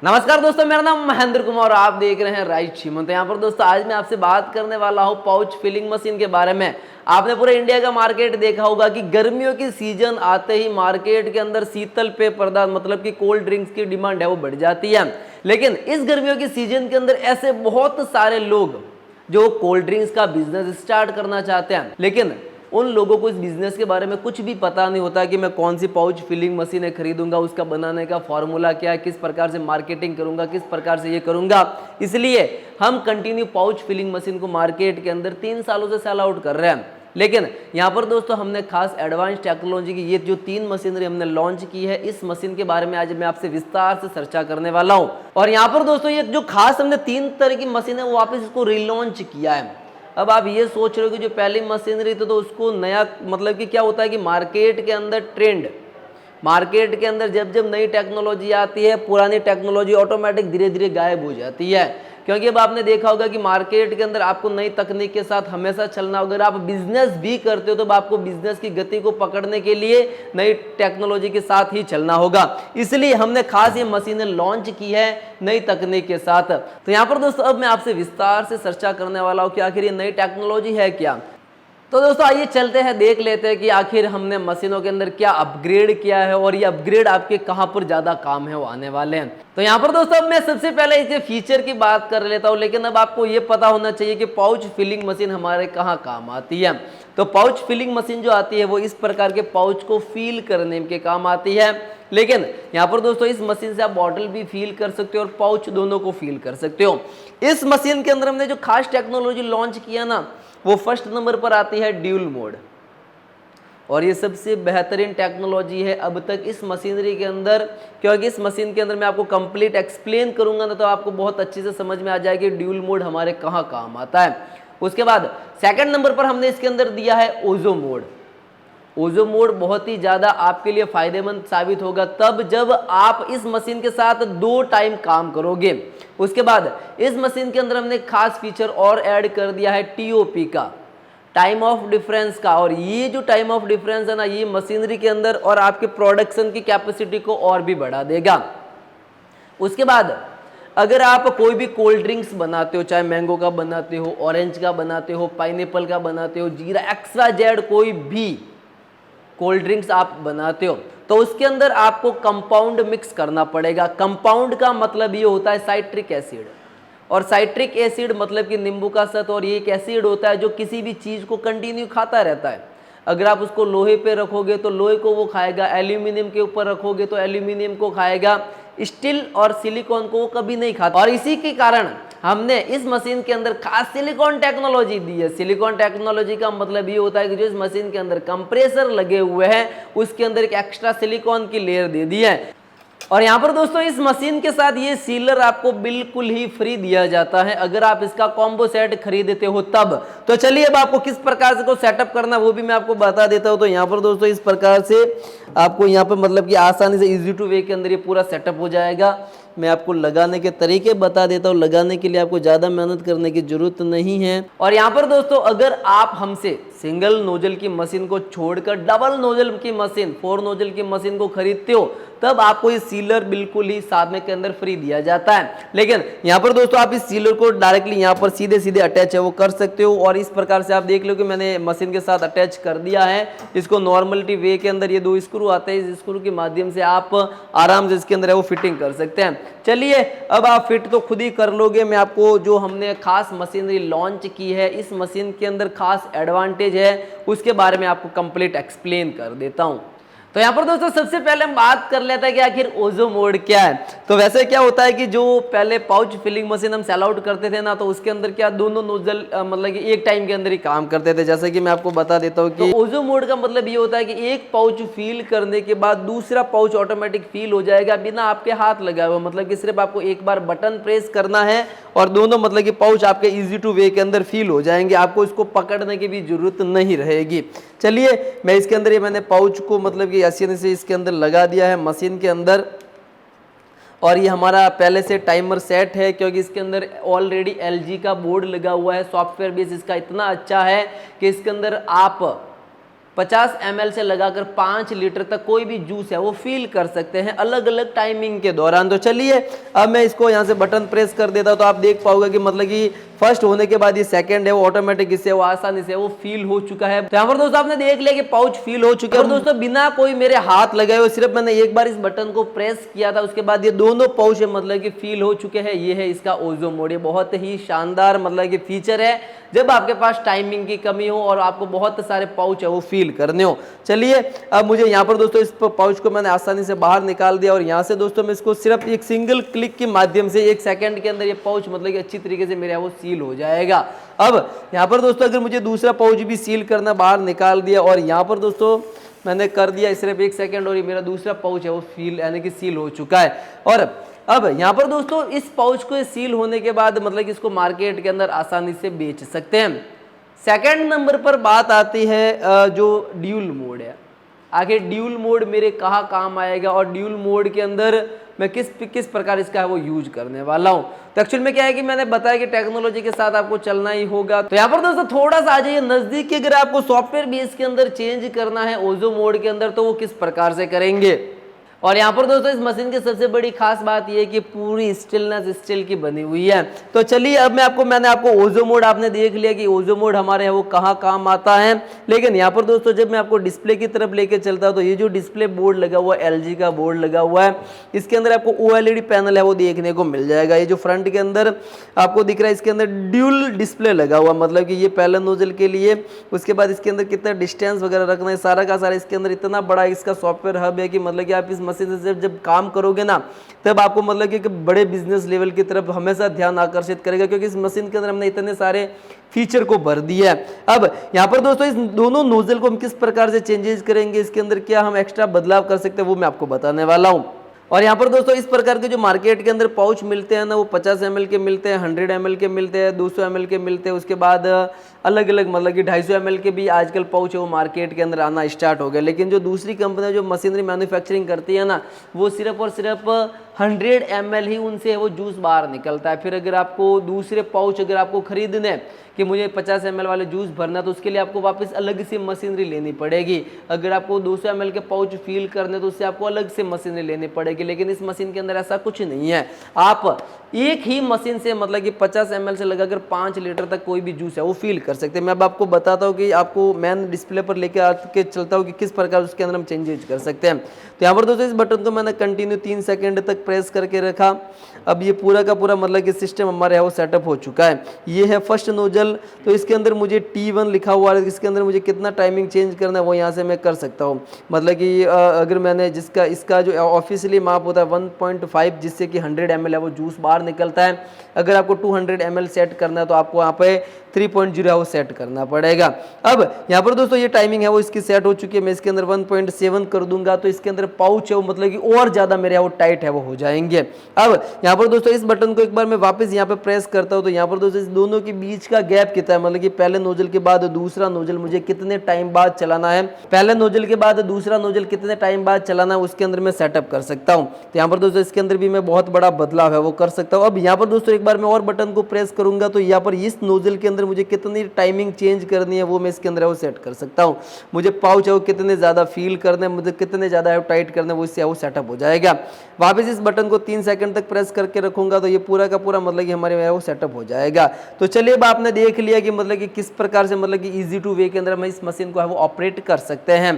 नमस्कार दोस्तों, मेरा नाम महेंद्र कुमार और आप देख रहे हैं राइट श्रीमंत। यहाँ पर दोस्तों आज मैं आपसे बात करने वाला हूँ पाउच फिलिंग मशीन के बारे में। आपने पूरे इंडिया का मार्केट देखा होगा कि गर्मियों की सीजन आते ही मार्केट के अंदर शीतल पेय पदार्थ मतलब कि कोल्ड ड्रिंक्स की डिमांड है वो बढ़ जाती है। लेकिन इस गर्मियों की सीजन के अंदर ऐसे बहुत सारे लोग जो कोल्ड ड्रिंक्स का बिजनेस स्टार्ट करना चाहते हैं, लेकिन उन लोगों को इस बिजनेस के बारे में कुछ भी पता नहीं होता कि मैं कौन सी पाउच फिलिंग मशीनें खरीदूंगा, उसका बनाने का फॉर्मूला क्या है, किस प्रकार से मार्केटिंग करूंगा, किस प्रकार से ये करूंगा। इसलिए हम कंटिन्यू पाउच फिलिंग मशीन को मार्केट के अंदर 3 सालों से सेल आउट कर रहे हैं। लेकिन यहाँ पर दोस्तों हमने खास एडवांस टेक्नोलॉजी की ये जो 3 मशीनरी हमने लॉन्च की है, इस मशीन के बारे में आज मैं आपसे विस्तार से चर्चा करने वाला हूँ। और यहाँ पर दोस्तों ये जो खास हमने 3 तरह की मशीन है वो वापस इसको रिलॉन्च किया है। अब आप ये सोच रहे हो कि जो पहली मशीनरी तो उसको नया मतलब कि क्या होता है कि मार्केट के अंदर ट्रेंड, मार्केट के अंदर जब जब नई टेक्नोलॉजी आती है पुरानी टेक्नोलॉजी ऑटोमेटिक धीरे धीरे गायब हो जाती है। क्योंकि अब आपने देखा होगा कि मार्केट के अंदर आपको नई तकनीक के साथ हमेशा चलना, अगर आप बिजनेस भी करते हो तो आपको बिजनेस की गति को पकड़ने के लिए नई टेक्नोलॉजी के साथ ही चलना होगा। इसलिए हमने खास ये मशीनें लॉन्च की है नई तकनीक के साथ। तो यहाँ पर दोस्तों अब मैं आपसे विस्तार से चर्चा करने वाला हूँ कि आखिर ये नई टेक्नोलॉजी है क्या। तो दोस्तों आइए चलते हैं, देख लेते हैं कि आखिर हमने मशीनों के अंदर क्या अपग्रेड किया है और ये अपग्रेड आपके कहां पर ज्यादा काम है वो आने वाले हैं। तो यहाँ पर दोस्तों अब मैं सबसे पहले इसे फीचर की बात कर लेता हूँ, लेकिन अब आपको ये पता होना चाहिए कि पाउच फिलिंग मशीन हमारे कहाँ काम आती है। तो पाउच फिलिंग मशीन जो आती है वो इस प्रकार के पाउच को फील करने के काम आती है। लेकिन यहाँ पर दोस्तों इस मशीन से आप बॉटल भी फील कर सकते हो और पाउच दोनों को फील कर सकते हो। इस मशीन के अंदर हमने जो खास टेक्नोलॉजी लॉन्च किया ना, वो फर्स्ट नंबर पर आती है ड्यूल मोड। और ये सबसे बेहतरीन टेक्नोलॉजी है अब तक इस मशीनरी के अंदर, क्योंकि इस मशीन के अंदर मैं आपको कंप्लीट एक्सप्लेन करूंगा ना तो आपको बहुत अच्छे से समझ में आ जाएगी ड्यूल मोड हमारे कहाँ काम आता है। उसके बाद सेकंड नंबर पर हमने इसके अंदर दिया है ओजो मोड। ओजो मोड बहुत ही ज़्यादा आपके लिए फायदेमंद साबित होगा तब जब आप इस मशीन के साथ 2 टाइम काम करोगे। उसके बाद इस मशीन के अंदर हमने खास फीचर और ऐड कर दिया है टीओपी का, टाइम ऑफ डिफरेंस का। और ये जो टाइम ऑफ डिफरेंस है ना, ये मशीनरी के अंदर और आपके प्रोडक्शन की कैपेसिटी को और भी बढ़ा देगा। उसके बाद अगर आप कोई भी कोल्ड ड्रिंक्स बनाते हो, चाहे मैंगो का बनाते हो, ऑरेंज का बनाते हो, पाइनएप्पल का बनाते हो, जीरा एक्स्ट्रा जेड कोई भी कोल्ड ड्रिंक्स आप बनाते हो, तो उसके अंदर आपको कंपाउंड मिक्स करना पड़ेगा। कंपाउंड का मतलब ये होता है साइट्रिक एसिड, और साइट्रिक एसिड मतलब कि नींबू का सत, और ये एक एसिड होता है जो किसी भी चीज़ को कंटिन्यू खाता रहता है। अगर आप उसको लोहे पे रखोगे तो लोहे को वो खाएगा, एल्यूमिनियम के ऊपर रखोगे तो एल्यूमिनियम को खाएगा, स्टील और सिलिकॉन को वो कभी नहीं खाता। और इसी के कारण हमने इस मशीन के अंदर खास सिलिकॉन टेक्नोलॉजी दी है। सिलिकॉन टेक्नोलॉजी का मतलब ये होता है कि जो इस मशीन के अंदर कंप्रेसर लगे हुए हैं उसके अंदर एक एक्स्ट्रा सिलिकॉन की लेयर दे दी है। और यहाँ पर दोस्तों इस मशीन के साथ ये सीलर आपको बिल्कुल ही फ्री दिया जाता है अगर आप इसका कॉम्बो सेट खरीदते हो तब। तो चलिए अब आपको किस प्रकार से को सेटअप करना वो भी मैं आपको बता देता हूँ। तो यहाँ पर दोस्तों इस प्रकार से आपको यहाँ पर मतलब कि आसानी से इजी टू वे के अंदर ये पूरा सेटअप हो जाएगा। मैं आपको लगाने के तरीके बता देता हूँ, लगाने के लिए आपको ज़्यादा मेहनत करने की जरूरत नहीं है। और यहाँ पर दोस्तों अगर आप हमसे सिंगल नोजल की मशीन को छोड़कर डबल नोजल की मशीन 4 नोजल की मशीन को खरीदते हो तब आपको ये सीलर बिल्कुल ही साथ के अंदर फ्री दिया जाता है। लेकिन यहाँ पर दोस्तों आप इस सीलर को डायरेक्टली यहाँ पर सीधे सीधे अटैच है वो कर सकते हो। और इस प्रकार से आप देख लो कि मैंने मशीन के साथ अटैच कर दिया है इसको नॉर्मलिटी वे के अंदर। ये 2 स्क्रू आते हैं, इस स्क्रू के माध्यम से आप आराम से इसके अंदर है वो फिटिंग कर सकते हैं। चलिए अब आप फिट तो खुद ही कर लोगे, मैं आपको जो हमने खास मशीनरी लॉन्च की है इस मशीन के अंदर खास एडवांटेज है उसके बारे में आपको कंप्लीट एक्सप्लेन कर देता हूं। तो यहाँ पर दोस्तों सबसे पहले हम बात कर लेते हैं कि आखिर ओजो मोड क्या है। तो वैसे क्या होता है कि जो पहले पाउच फिलिंग मशीन हम सेल आउट करते थे ना, तो उसके अंदर क्या दोनों नोजल मतलब कि एक टाइम के अंदर ही काम करते थे। जैसे कि मैं आपको बता देता हूँ कि ओजो मोड का मतलब ये होता है कि एक पाउच फील करने के बाद दूसरा पाउच ऑटोमेटिक फील हो जाएगा बिना आपके हाथ लगाए हुए। मतलब कि सिर्फ आपको एक बार बटन प्रेस करना है और दोनों मतलब कि पाउच आपके इजी टू वे के अंदर फील हो जाएंगे, आपको इसको पकड़ने की भी जरूरत नहीं रहेगी। चलिए मैं इसके अंदर ये मैंने पाउच को मतलब कि आसानी से इसके अंदर लगा दिया है मशीन के अंदर। और ये हमारा पहले से टाइमर सेट है क्योंकि इसके अंदर ऑलरेडी LG का बोर्ड लगा हुआ है। सॉफ्टवेयर बेस इसका इतना अच्छा है कि इसके अंदर आप 50 ml से लगाकर 5 लीटर तक कोई भी जूस है वो फील कर सकते हैं अलग अलग टाइमिंग के दौरान। तो चलिए अब मैं इसको यहाँ से बटन प्रेस कर देता हूँ तो आप देख पाओगे कि मतलब कि फर्स्ट होने के बाद ये सेकंड है वो ऑटोमेटिक इससे वो आसानी से वो फील हो चुका है। तो यहाँ पर दोस्तों आपने देख लिया कि पाउच फील हो चुका है और दोस्तों बिना कोई मेरे हाथ लगाए हुए सिर्फ मैंने एक बार इस बटन को प्रेस किया था, उसके बाद ये दोनों पाउच मतलब कि फील हो चुके हैं। ये है इसका ओजो मोड, ये बहुत ही शानदार मतलब कि फीचर है जब आपके पास टाइमिंग की कमी हो और आपको बहुत सारे पाउच है वो फील करने हो। चलिए अब मुझे यहाँ पर दोस्तों इस पाउच को मैंने आसानी से बाहर निकाल दिया और यहाँ से दोस्तों मैं इसको सिर्फ एक सिंगल क्लिक के माध्यम से 1 सेकंड के अंदर ये पाउच मतलब कि अच्छी तरीके से मेरे वो सील हो जाएगा। अब यहाँ पर दोस्तों अगर मुझे दूसरा पाउच भी सील करना, बाहर निकाल दिया और यहाँ पर दोस्तों मैंने कर दिया सिर्फ 1 सेकंड और ये मेरा दूसरा पाउच है वो फील यानी कि सील हो चुका है। और अब यहाँ पर दोस्तों इस पाउच को सील होने के बाद मतलब कि इसको मार्केट के अंदर आसानी से बेच सकते हैं। सेकंड नंबर पर बात आती है जो ड्यूल मोड है। आखिर ड्यूल मोड मेरे कहाँ काम आएगा और ड्यूल मोड के अंदर मैं किस प्रकार इसका है वो यूज करने वाला हूँ। तो एक्चुअल में क्या है कि मैंने बताया कि टेक्नोलॉजी के साथ आपको चलना ही होगा। तो यहाँ पर दोस्तों थोड़ा सा आ जाइए नजदीक कि अगर आपको सॉफ्टवेयर भी इसके अंदर चेंज करना है ओजो मोड के अंदर तो वो किस प्रकार से करेंगे। और यहाँ पर दोस्तों इस मशीन की सबसे बड़ी खास बात यह है कि पूरी स्टील की बनी हुई है। तो चलिए अब मैंने आपको ओजो मोड आपने देख लिया कि ओजो मोड हमारे यहाँ वो कहाँ काम आता है। लेकिन यहाँ पर दोस्तों जब मैं आपको डिस्प्ले की तरफ लेके चलता हूँ तो ये जो डिस्प्ले बोर्ड लगा हुआ है LG का बोर्ड लगा हुआ है, इसके अंदर आपको OLED पैनल है वो देखने को मिल जाएगा। ये जो फ्रंट के अंदर आपको दिख रहा है इसके अंदर ड्यूल डिस्प्ले लगा हुआ, मतलब कि ये पहले नोजल के लिए, उसके बाद इसके अंदर कितना डिस्टेंस वगैरह रखना है सारा का सारा इसके अंदर इतना बड़ा इसका सॉफ्टवेयर हब है कि मतलब कि आप इस मशीन से जब काम करोगे ना तब आपको मतलब कि बड़े बिजनेस लेवल की तरफ हमेशा ध्यान आकर्षित करेगा, क्योंकि इस मशीन के अंदर हमने इतने सारे फीचर को भर दिया है। अब यहाँ पर दोस्तों इस दोनों नोजल को हम किस प्रकार से चेंजेस करेंगे, इसके अंदर क्या हम एक्स्ट्रा बदलाव कर सकते हैं वो मैं आपको बताने वाला हूँ। और यहाँ पर दोस्तों इस प्रकार के जो मार्केट के अंदर पाउच मिलते हैं ना वो 50 ml के मिलते हैं, 100 ml के मिलते हैं, 200 ml के मिलते हैं, उसके बाद अलग अलग मतलब कि 250 ml के भी आजकल पाउच है वो मार्केट के अंदर आना स्टार्ट हो गया। लेकिन जो दूसरी कंपनी जो मशीनरी मैन्युफैक्चरिंग करती है ना वो सिर्फ और सिर्फ 100 ml ही उनसे वो जूस बाहर निकलता है। फिर अगर आपको दूसरे पाउच अगर आपको खरीदने कि मुझे 50 ml वाले जूस भरना तो उसके लिए आपको वापस अलग से मशीनरी लेनी पड़ेगी। अगर आपको 200 ml के पाउच फील करने तो उससे आपको अलग से मशीनरी लेनी पड़ेगी। लेकिन इस मशीन के अंदर ऐसा कुछ नहीं है, आप एक ही मशीन से मतलब कि 50 ml से लगाकर 5 लीटर तक कोई भी जूस है वो फील कर सकते हैं। मैं अब आपको बताता हूँ कि आपको मैन डिस्प्ले पर लेके आके चलता हूँ कि किस प्रकार उसके अंदर हम चेंजेस कर सकते हैं। तो यहाँ पर दोस्तों इस बटन को मैंने कंटिन्यू 3 सेकंड तक प्रेस करके रखा। अब ये पूरा का पूरा मतलब कि सिस्टम हमारे यहाँ वो सेटअप हो चुका है। ये है फर्स्ट नोजल, तो इसके अंदर मुझे T1 लिखा हुआ है, इसके अंदर मुझे कितना टाइमिंग चेंज करना है वो यहाँ से मैं कर सकता हूँ। मतलब कि अगर मैंने इसका जो ऑफिशियली माप होता है 1.5 जिससे कि 100 ml है वो जूस बाहर निकलता है। अगर आपको 200 ml सेट करना है तो आपको यहाँ पे 3.0 है वो सेट करना पड़ेगा। अब यहाँ पर दोस्तों ये टाइमिंग है वो इसकी सेट हो चुकी है। मैं इसके अंदर 1.7 कर दूंगा तो इसके अंदर पाउच है वो मतलब कि और ज़्यादा मेरे वो टाइट है वो हो जाएंगे। अब यहाँ पर दोस्तों इस बटन को एक बार मैं वापस यहाँ पे प्रेस करता हूँ तो यहाँ पर दोस्तों इस दोनों के बीच का गैप कितना है, मतलब कि पहले नोजल के बाद दूसरा नोजल मुझे कितने टाइम बाद चलाना है, पहले नोजल के बाद दूसरा नोजल कितने टाइम बाद चलाना है उसके अंदर मैं सेटअप कर सकता हूँ। तो यहाँ पर दोस्तों इसके अंदर भी मैं बहुत बड़ा बदलाव है वो कर सकता हूँ। अब यहाँ पर दोस्तों एक बार मैं और बटन को प्रेस करूंगा तो यहाँ पर इस नोजल के अंदर मुझे कितनी टाइमिंग चेंज करनी है वो मैं इसके अंदर वो सेट कर सकता हूँ। मुझे पाउच है वो कितने ज़्यादा फील करना है, मुझे कितने ज़्यादा है टाइट करना है वो इससे वो सेटअप हो जाएगा। वापस इस बटन को 3 सेकंड तक प्रेस करके रखूंगा तो ये पूरा का पूरा मतलब कि हमारे यहाँ वो सेटअप हो जाएगा। तो चलिए अब आपने देख लिया कि मतलब कि किस प्रकार से मतलब कि ईजी टू वे के अंदर हम इस मशीन को है वो ऑपरेट कर सकते हैं।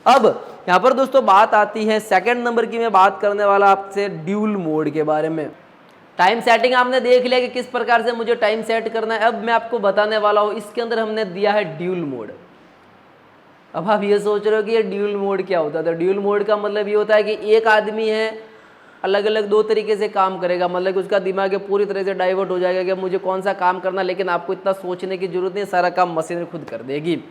अब यहाँ पर दोस्तों बात आती है सेकंड नंबर की, मैं बात करने वाला आपसे ड्यूल मोड के बारे में। टाइम सेटिंग आपने देख लिया कि किस प्रकार से मुझे टाइम सेट करना है। अब मैं आपको बताने वाला हूँ इसके अंदर हमने दिया है ड्यूल मोड। अब आप ये सोच रहे हो कि ये ड्यूल मोड क्या होता है। तो ड्यूल मोड का मतलब ये होता है कि एक आदमी है अलग अलग 2 तरीके से काम करेगा, मतलब कि उसका दिमाग पूरी तरह से डाइवर्ट हो जाएगा कि मुझे कौन सा काम करना, लेकिन आपको इतना सोचने की जरूरत नहीं, सारा काम मशीन खुद कर देगी।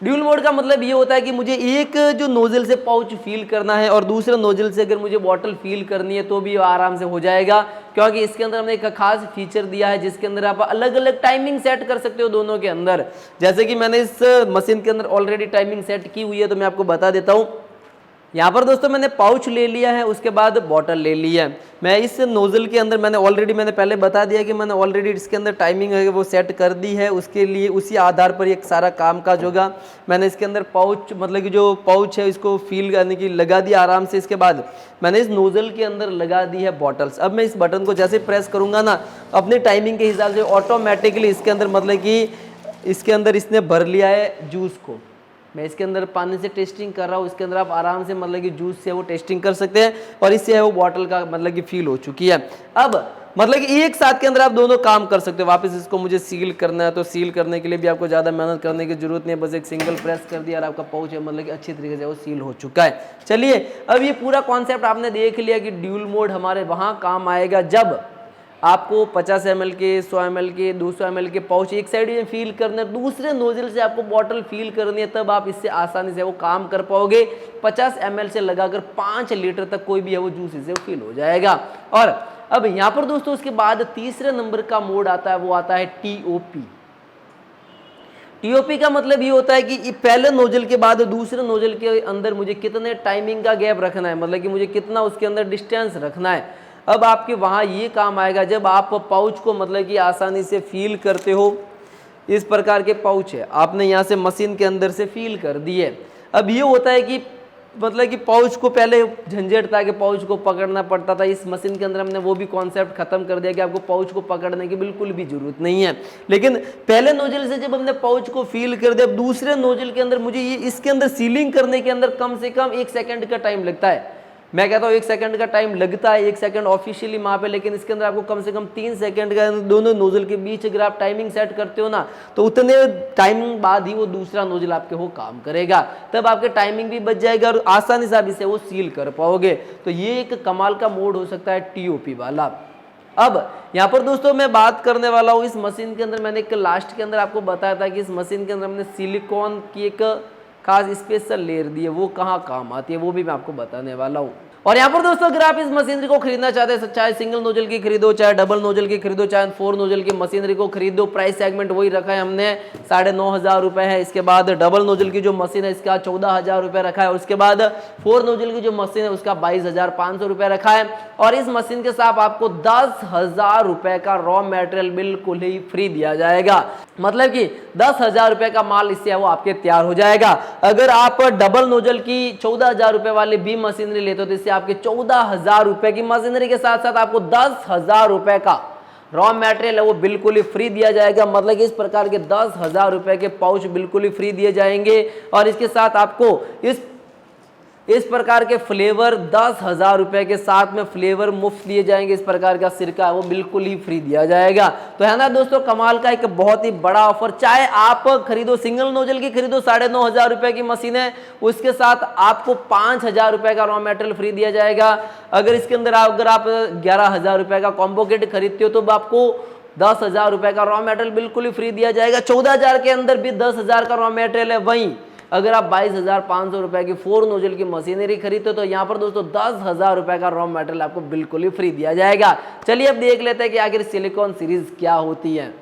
ड्यूल मोड का मतलब ये होता है कि मुझे एक जो नोजल से पाउच फील करना है और दूसरे नोजल से अगर मुझे बॉटल फील करनी है तो भी आराम से हो जाएगा, क्योंकि इसके अंदर हमने एक खास फीचर दिया है जिसके अंदर आप अलग अलग टाइमिंग सेट कर सकते हो दोनों के अंदर। जैसे कि मैंने इस मशीन के अंदर ऑलरेडी टाइमिंग सेट की हुई है तो मैं आपको बता देता हूँ। यहाँ पर दोस्तों मैंने पाउच ले लिया है, उसके बाद बॉटल ले लिया है। मैं इस नोजल के अंदर मैंने पहले बता दिया कि मैंने ऑलरेडी इसके अंदर टाइमिंग है वो सेट कर दी है। उसके लिए उसी आधार पर एक सारा काम काज होगा। मैंने इसके अंदर पाउच मतलब कि जो पाउच है इसको फील करने की लगा दिया आराम से। इसके बाद मैंने इस नोजल के अंदर लगा दी है बॉटल्स। अब मैं इस बटन को जैसे प्रेस करूँगा ना, अपनी टाइमिंग के हिसाब से ऑटोमेटिकली इसके अंदर मतलब कि इसके अंदर इसने भर लिया है जूस को। मैं इसके अंदर पानी से टेस्टिंग कर रहा हूँ, इसके अंदर आप आराम से मतलब कि जूस से वो टेस्टिंग कर सकते हैं और इससे है वो बॉटल का मतलब कि फील हो चुकी है। अब मतलब कि एक साथ के अंदर आप दोनों काम कर सकते हो। वापस इसको मुझे सील करना है तो सील करने के लिए भी आपको ज़्यादा मेहनत करने की जरूरत नहीं है, बस एक सिंगल प्रेस कर दिया और आपका पाउच है मतलब कि अच्छी तरीके से वो सील हो चुका है। चलिए अब ये पूरा कॉन्सेप्ट आपने देख लिया कि ड्यूल मोड हमारे वहाँ काम आएगा जब आपको 50 ml के 100 ml के 200 ml के पाउच एक साइड में फील करना है, दूसरे नोजल से आपको बॉटल फील करनी है, तब आप इससे आसानी से वो काम कर पाओगे। 50 ml से लगाकर 5 लीटर तक कोई भी है वो जूस इससे फील हो जाएगा। और अब यहाँ पर दोस्तों उसके बाद तीसरे नंबर का मोड आता है, वो आता है TOP। TOP का मतलब ये होता है कि पहले नोजल के बाद दूसरे नोजल के अंदर मुझे कितने टाइमिंग का गैप रखना है, मतलब कि मुझे कितना उसके अंदर डिस्टेंस रखना है। अब आपके वहाँ ये काम आएगा जब आप पाउच को मतलब कि आसानी से फील करते हो। इस प्रकार के पाउच है, आपने यहाँ से मशीन के अंदर से फील कर दिए। अब ये होता है कि मतलब कि पाउच को पहले झंझट था कि पाउच को पकड़ना पड़ता था, इस मशीन के अंदर हमने वो भी कॉन्सेप्ट खत्म कर दिया कि आपको पाउच को पकड़ने की बिल्कुल भी जरूरत नहीं है। लेकिन पहले नोजल से जब हमने पाउच को फील कर दिया, अब दूसरे नोजल के अंदर मुझे ये इसके अंदर सीलिंग करने के अंदर कम से कम 1 सेकंड का टाइम लगता है। मैं कहता हूँ 1 सेकंड का टाइम लगता है, 1 सेकंड ऑफिशियली वहाँ पे, लेकिन इसके अंदर आपको कम से कम 3 सेकंड का दोनों नोजल के बीच अगर आप टाइमिंग सेट करते हो ना, तो उतने टाइमिंग बाद ही वो दूसरा नोजल आपके वो काम करेगा, तब आपके टाइमिंग भी बच जाएगा और आसानी से आप इसे वो सील कर पाओगे। तो ये एक कमाल का मोड हो सकता है TOP वाला। अब यहाँ पर दोस्तों मैं बात करने वाला हूँ इस मशीन के अंदर, मैंने एक लास्ट के अंदर आपको बताया था कि इस मशीन के अंदर हमने सिलिकॉन की एक खास स्पेशल लेयर दी है, वो कहाँ काम आती है वो भी मैं आपको बताने वाला हूँ। और यहाँ पर दोस्तों अगर आप इस मशीनरी को खरीदना चाहते हैं, चाहे सिंगल नोजल की खरीदो, चाहे डबल नोजल की खरीदो, चाहे 4 नोजल की मशीनरी को खरीदो, प्राइस सेगमेंट वही रखा है हमने 9,500 रुपए है। इसके बाद डबल नोजल की जो मशीन है इसका 14,000 रुपए रखा है और उसके बाद 4 नोजल की जो मशीन है उसका 22,500 रुपए रखा है। और इस मशीन के साथ आपको 10,000 रुपए का रॉ मटेरियल बिल्कुल ही फ्री दिया जाएगा, मतलब कि 10,000 रुपए का माल इससे वो आपके तैयार हो जाएगा। अगर आप डबल नोजल की 14,000 रुपए वाली भी मशीनरी लेते हो तो इससे आपके 14,000 रुपए की मशीनरी के साथ साथ आपको 10,000 रुपए का रॉ मटेरियल है वो बिल्कुल ही फ्री दिया जाएगा, मतलब कि इस प्रकार के 10,000 रुपए के पाउच बिल्कुल ही फ्री दिए जाएंगे। और इसके साथ आपको इस प्रकार के फ्लेवर 10,000 रुपए के साथ में फ्लेवर मुफ्त दिए जाएंगे। इस प्रकार का सिरका वो बिल्कुल ही फ्री दिया जाएगा। तो है ना दोस्तों, कमाल का एक बहुत ही बड़ा ऑफर। चाहे आप खरीदो सिंगल नोजल की खरीदो 9,500 रुपए की मशीन है, उसके साथ आपको 5,000 रुपए का रॉ मटेरियल फ्री दिया जाएगा। अगर इसके अंदर अगर आप 11,000 रुपए का कॉम्बो किट खरीदते हो तो आपको 10,000 रुपए का रॉ मटेरियल बिल्कुल ही फ्री दिया जाएगा। 14,000 के अंदर भी 10,000 का रॉ मटेरियल है। वहीं अगर आप 22,500 रुपए की 4 नोजल की मशीनरी खरीदते हो तो यहाँ पर दोस्तों 10,000 रुपए का रॉ मटेरियल आपको बिल्कुल ही फ्री दिया जाएगा। चलिए अब देख लेते हैं कि आखिर सिलिकॉन सीरीज क्या होती है।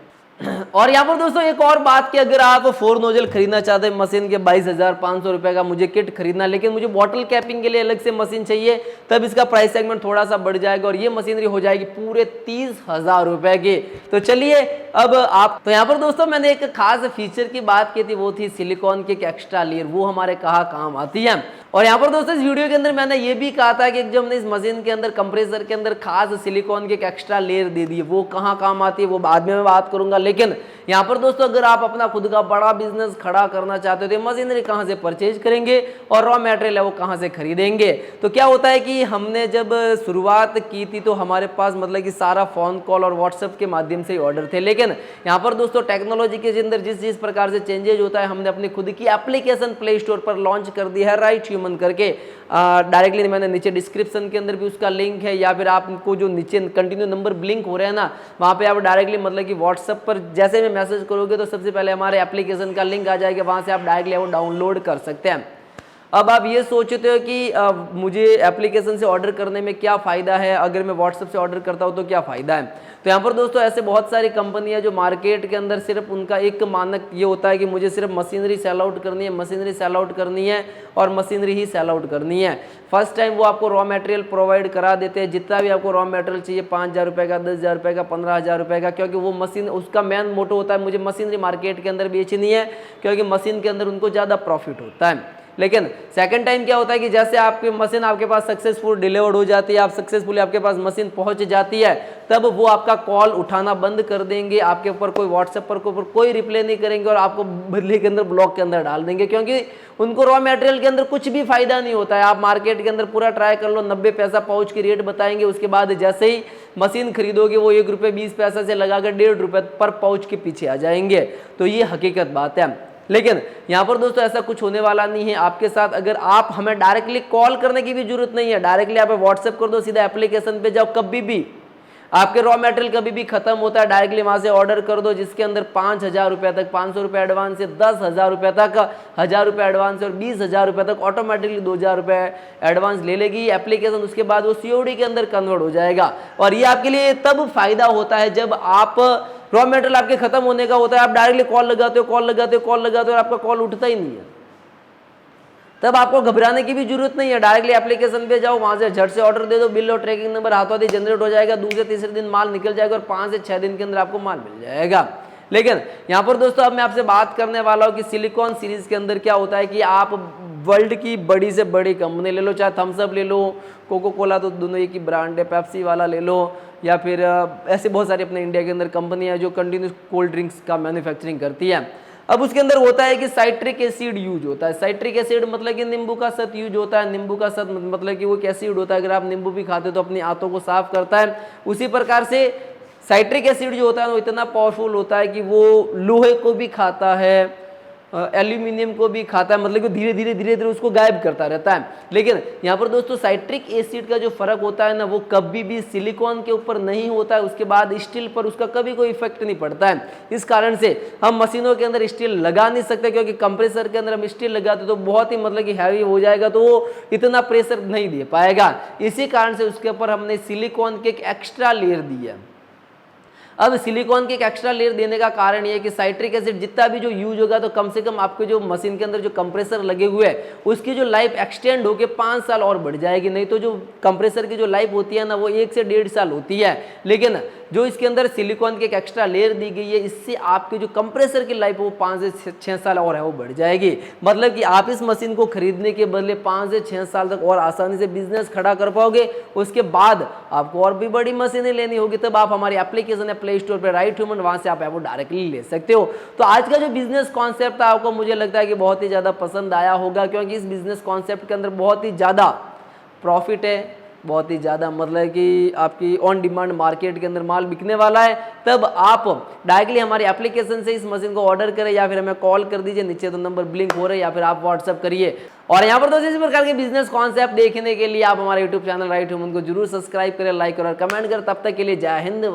और यहाँ पर दोस्तों एक और बात कि अगर आप 4 नोजल खरीदना चाहते हैं मशीन के 22,500 रुपए का मुझे किट खरीदना, लेकिन मुझे बॉटल कैपिंग के लिए अलग से मशीन चाहिए, तब इसका प्राइस सेगमेंट थोड़ा सा बढ़ जाएगा और ये मशीनरी हो जाएगी पूरे 30,000 रुपए की। तो चलिए अब आप, तो यहाँ पर दोस्तों मैंने एक खास फीचर की बात की थी, वो थी सिलिकॉन की एक एक्स्ट्रा लेयर, वो हमारे कहाँ काम आती है। और यहाँ पर दोस्तों इस वीडियो के अंदर मैंने ये भी कहा था कि जब हमने इस मशीन के अंदर कंप्रेसर के अंदर खास सिलिकॉन की एक एक्स्ट्रा लेयर दे दी है, वो कहाँ काम आती है वो बाद में मैं बात करूंगा। लेकिन यहाँ पर दोस्तों अगर आप अपना खुद का बड़ा बिजनेस खड़ा करना चाहते हो तो मशीनरी कहाँ से परचेज करेंगे और रॉ मटेरियल है वो कहाँ से खरीदेंगे। तो क्या होता है कि हमने जब शुरुआत की थी तो हमारे पास मतलब कि सारा फोन कॉल और व्हाट्सएप के माध्यम से ऑर्डर थे, लेकिन यहाँ पर दोस्तों टेक्नोलॉजी के अंदर जिस प्रकार से चेंजेज होता है, हमने अपनी खुद की एप्लीकेशन प्ले स्टोर पर लॉन्च कर दी है राइट ह्यूमन करके। डायरेक्टली मैंने नीचे डिस्क्रिप्शन के अंदर भी उसका लिंक है, या फिर आपको जो नीचे कंटिन्यू नंबर ब्लिंक हो रहे हैं ना, वहाँ पे आप डायरेक्टली मतलब कि व्हाट्सएप पर जैसे में मैसेज करोगे तो सबसे पहले हमारे एप्लीकेशन का लिंक आ जाएगा, वहाँ से आप डायरेक्टली वो डाउनलोड कर सकते हैं। अब आप ये सोचते हो कि मुझे एप्लीकेशन से ऑर्डर करने में क्या फ़ायदा है, अगर मैं व्हाट्सएप से ऑर्डर करता हूँ तो क्या फ़ायदा है। तो यहाँ पर दोस्तों ऐसे बहुत सारी कंपनियाँ जो मार्केट के अंदर सिर्फ उनका एक मानक ये होता है कि मुझे सिर्फ मशीनरी सेल आउट करनी है, मशीनरी सेल आउट करनी है और मशीनरी ही सेल आउट करनी है। फर्स्ट टाइम वो आपको रॉ मटेरियल प्रोवाइड करा देते हैं, जितना भी आपको रॉ मटेरियल चाहिए 5,000 रुपये का, 10,000 रुपये का, 15,000 रुपये का, क्योंकि वो मशीन उसका मेन मोटो होता है मुझे मशीनरी मार्केट के अंदर बेचनी है, क्योंकि मशीन के अंदर उनको ज़्यादा प्रॉफिट होता है। लेकिन सेकंड टाइम क्या होता है कि जैसे आपकी मशीन आपके पास सक्सेसफुल डिलीवर्ड हो जाती है, आप सक्सेसफुली आपके पास मशीन पहुंच जाती है, तब वो आपका कॉल उठाना बंद कर देंगे, आपके ऊपर कोई व्हाट्सएप पर कोई रिप्लाई नहीं करेंगे और आपको बदले के अंदर ब्लॉक के अंदर डाल देंगे, क्योंकि उनको रॉ मटेरियल के अंदर कुछ भी फायदा नहीं होता है। आप मार्केट के अंदर पूरा ट्राई कर लो, 90 पैसा पाउच की रेट बताएंगे, उसके बाद जैसे ही मशीन खरीदोगे वो 1 रुपये 20 पैसा से लगाकर 1.5 रुपये पर पाउच के पीछे आ जाएंगे। तो ये हकीकत बात है। लेकिन यहाँ पर दोस्तों ऐसा कुछ होने वाला नहीं है आपके साथ। अगर आप हमें डायरेक्टली कॉल करने की भी जरूरत नहीं है, डायरेक्टली आप व्हाट्सएप कर दो, सीधा एप्लीकेशन पे जाओ, कभी भी आपके रॉ मटेरियल कभी भी खत्म होता है डायरेक्टली वहां से ऑर्डर कर दो, जिसके अंदर 5,000 रुपये तक 500 रुपये एडवांस से 10,000 रुपये तक 1,000 रुपये एडवांस और 20,000 रुपये तक ऑटोमेटिकली 2,000 रुपये एडवांस ले लेगी एप्लीकेशन। उसके बाद वो COD के अंदर कन्वर्ट हो जाएगा। और ये आपके लिए तब फायदा होता है जब आप रॉ मटेरियल आपके खत्म होने का होता है, आप डायरेक्टली कॉल लगाते हो और आपका कॉल उठता ही नहीं है, तब आपको घबराने की भी जरूरत नहीं है। डायरेक्टली एप्लीकेशन पे जाओ, वहां से झट से ऑर्डर दे दो, बिल और ट्रैकिंग नंबर हाथों हाथ जनरेट हो जाएगा, दूसरे तीसरे दिन माल निकल जाएगा और 5 से 6 दिन के अंदर आपको माल मिल जाएगा। लेकिन यहाँ पर दोस्तों अब मैं आपसे बात करने वाला हूँ कि सिलिकॉन सीरीज के अंदर क्या होता है कि आप वर्ल्ड की बड़ी से बड़ी कंपनी ले लो, चाहे थम्स अप ले लो, कोको कोला तो दोनों एक ही ब्रांड है, पेप्सी वाला ले लो, या फिर ऐसे बहुत सारी अपने इंडिया के अंदर कंपनियां जो कंटिन्यूस कोल्ड ड्रिंक्स का मैन्युफैक्चरिंग करती है। अब उसके अंदर होता है कि साइट्रिक एसिड यूज होता है। साइट्रिक एसिड मतलब कि नींबू का सत यूज होता है। नींबू का सत मतलब कि वो एक एसिड होता है, अगर आप नींबू भी खाते हो तो अपनी आंतों को साफ करता है। उसी प्रकार से साइट्रिक एसिड जो होता है वो इतना पावरफुल होता है कि वो लोहे को भी खाता है, एल्यूमिनियम को भी खाता है, मतलब कि धीरे धीरे उसको गायब करता रहता है। लेकिन यहाँ पर दोस्तों साइट्रिक एसिड का जो फर्क होता है ना, वो कभी भी सिलिकॉन के ऊपर नहीं होता है, उसके बाद स्टील पर उसका कभी कोई इफेक्ट नहीं पड़ता है। इस कारण से हम मशीनों के अंदर स्टील लगा नहीं सकते, क्योंकि कंप्रेसर के अंदर हम स्टील लगाते तो बहुत ही मतलब कि हैवी हो जाएगा, तो वो इतना प्रेशर नहीं दे पाएगा। इसी कारण से उसके ऊपर हमने सिलिकॉन के एक एक्स्ट्रा लेयर दी है। अब सिलिकॉन के एक एक्स्ट्रा लेयर देने का कारण ये है कि साइट्रिक एसिड जितना भी जो यूज होगा तो कम से कम आपके जो मशीन के अंदर जो कंप्रेसर लगे हुए हैं उसकी जो लाइफ एक्सटेंड होकर 5 साल और बढ़ जाएगी। नहीं तो जो कंप्रेसर की जो लाइफ होती है ना वो 1 से 1.5 साल होती है। लेकिन जो इसके अंदर सिलिकॉन की एक एक्स्ट्रा लेयर दी गई है, इससे आपकी जो कंप्रेसर की लाइफ वो 5 से 6 साल और है वो बढ़ जाएगी। मतलब कि आप इस मशीन को खरीदने के बदले 5 से 6 साल तक और आसानी से बिजनेस खड़ा कर पाओगे। उसके बाद आपको और भी बड़ी मशीनें लेनी होगी, तब आप हमारी एप्लीकेशन है प्ले स्टोर पे राइट ह्यूमन, वहां से आप वो डायरेक्टली ले सकते हो। तो आज का जो बिजनेस कॉन्सेप्ट था आपको मुझे लगता है कि बहुत ही ज्यादा पसंद आया होगा, क्योंकि इस बिजनेस कॉन्सेप्ट के अंदर बहुत ही ज्यादा प्रॉफिट है, बहुत ही ज़्यादा मतलब कि आपकी ऑन डिमांड मार्केट के अंदर माल बिकने वाला है। तब आप डायरेक्टली हमारी एप्लीकेशन से इस मशीन को ऑर्डर करें या फिर हमें कॉल कर दीजिए, नीचे तो नंबर ब्लिंक हो रहे हैं, या फिर आप व्हाट्सअप करिए। और यहाँ पर दोस्तों इस प्रकार के बिजनेस कॉन्सेप्ट देखने के लिए आप हमारे यूट्यूब चैनल राइट ह्यूमन को जरूर सब्सक्राइब करें, लाइक करें और कमेंट करें। तब तक के लिए जय हिंद।